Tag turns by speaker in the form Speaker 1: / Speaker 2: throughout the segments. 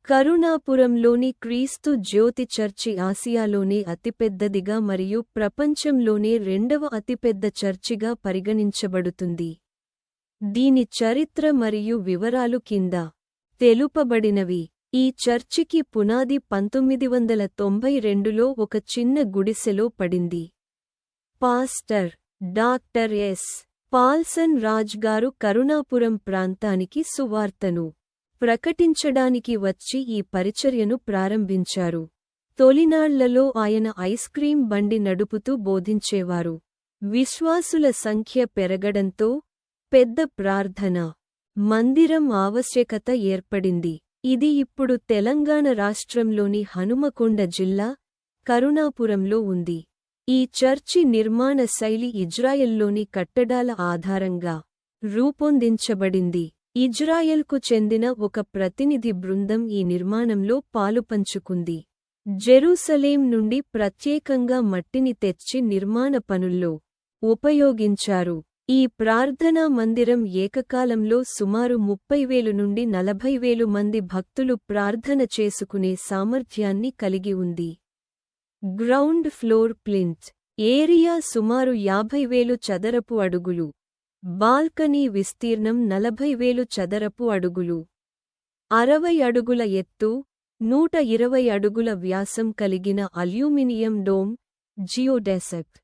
Speaker 1: కరుణాపురంలోని క్రీస్తు జ్యోతి చర్చి ఆసియాలోనే అతిపెద్దదిగా మరియు ప్రపంచంలోనే రెండవ అతిపెద్ద చర్చిగా పరిగణించబడుతుంది. దీని చరిత్ర మరియు వివరాలు కింద తెలుపబడినవి. ఈ చర్చికి పునాది 1992లో ఒక చిన్న గుడిసెలో పడింది. Pastor doctor yes. Paulson Raj గారు కరుణాపురం ప్రాంతానికి సువార్తను ప్రకటించడానికి వచ్చి ఈ పరిచర్యను ప్రారంభించారు. తొలినాళ్లలో ఆయన ఐస్ క్రీం బండి నడుపుతూ బోధించేవారు. విశ్వాసుల సంఖ్య పెరగడంతో పెద్ద ప్రార్థనా మందిరం ఆవశ్యకత ఏర్పడింది. ఇది ఇప్పుడు తెలంగాణ రాష్ట్రంలోని హనుమకొండ జిల్లా కరుణాపురంలో ఉంది. ఈ చర్చి నిర్మాణ శైలి ఇజ్రాయెల్లోని కట్టడాల ఆధారంగా రూపొందించబడింది. ఇజ్రాయెల్కు చెందిన ఒక ప్రతినిధి బృందం ఈ నిర్మాణంలో పాలుపంచుకుంది. జెరూసలేం నుండి ప్రత్యేకంగా మట్టిని తెచ్చి నిర్మాణ పనుల్లో ఉపయోగించారు. ఈ ప్రార్థనా మందిరం ఏకకాలంలో సుమారు 30,000 నుండి 40,000 మంది భక్తులు ప్రార్థన చేసుకునే సామర్థ్యాన్ని కలిగి ఉంది. గ్రౌండ్ ఫ్లోర్ ప్లింత్ ఏరియా సుమారు 50,000 చదరపు అడుగులు. బాల్కనీ విస్తీర్ణం 40,000 చదరపు అడుగులు. 60 అడుగుల ఎత్తు, 120 అడుగుల వ్యాసం కలిగిన aluminium dome. Geodesic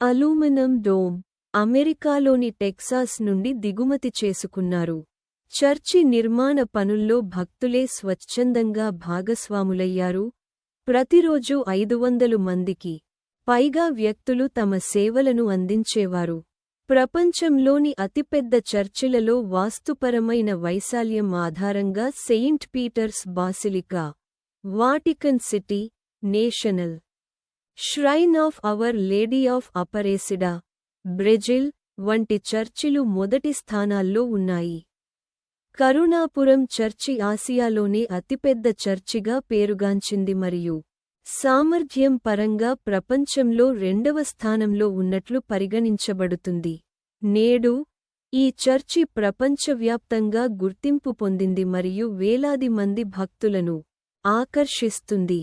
Speaker 1: aluminium dome అమెరికాలోని టెక్సాస్ నుండి దిగుమతి చేసుకున్నారు. చర్చి నిర్మాణ పనుల్లో భక్తులే స్వచ్ఛందంగా భాగస్వాములయ్యారు. ప్రతిరోజు 500 మందికి పైగా వ్యక్తులు తమ సేవలను అందించేవారు. ప్రపంచంలోని అతిపెద్ద చర్చిలలో వాస్తుపరమైన వైశాల్యం ఆధారంగా Saint Peter's Basilica, Vatican City, National Shrine of Our Lady of Aparecida, Brazil వంటి చర్చిలు మొదటి స్థానాల్లో ఉన్నాయి. కరుణాపురం చర్చి ఆసియాలోనే అతిపెద్ద చర్చిగా పేరుగాంచింది మరియు సామర్థ్యం పరంగా ప్రపంచంలో రెండవ స్థానంలో ఉన్నట్లు పరిగణించబడుతుంది. నేడు ఈ చర్చి ప్రపంచవ్యాప్తంగా గుర్తింపు పొందింది మరియు వేలాది మంది భక్తులను ఆకర్షిస్తుంది.